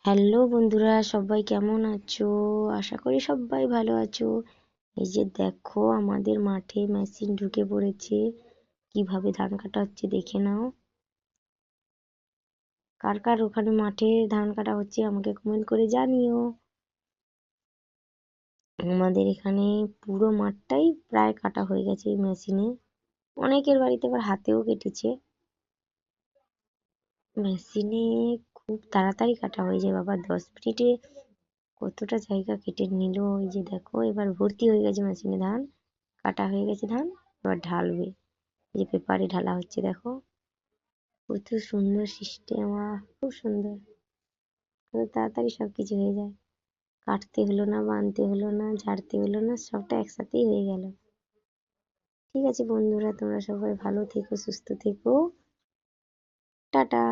Hello বন্ধুরা, সবাই কেমন আছো? আশা করি সবাই ভালো আছো। এই যে দেখো, আমাদের মাঠে মেশিন ঢুকে পড়েছে। কিভাবে ধান কাটা হচ্ছে দেখে নাও। কার কার ওখানে মাঠে ধান কাটা হচ্ছে আমাকে কমেন্ট করে জানিও। আমাদের এখানে পুরো মাঠটাই প্রায় কাটা হয়ে গেছে এই মেশিনে। অনেকের বাড়িতে আবার হাতেও কেটেছে। মেশিনে খুব তাড়াতাড়ি কাটা হয়ে যায় বাবা, 10 মিনিটে কতটা জায়গা কেটে নিল। ওই যে দেখো, এবার ভর্তি হয়ে গেছে মেশিনে ধান। কাটা হয়ে গেছে ধান, এবার ঢালবে। এই যে পেপারে ঢালা হচ্ছে দেখো। কত সুন্দর সিস্টেম, খুব সুন্দর। কত তাড়াতাড়ি সবকিছু হয়ে যায়। কাটতে হলো না, বানতে হলো না, ঝাড়তে হলো না, সবটা একসাথেই হয়ে গেল। ঠিক আছে বন্ধুরা, তোমরা সবাই ভালো থেকো, সুস্থ থেকো। টাটা।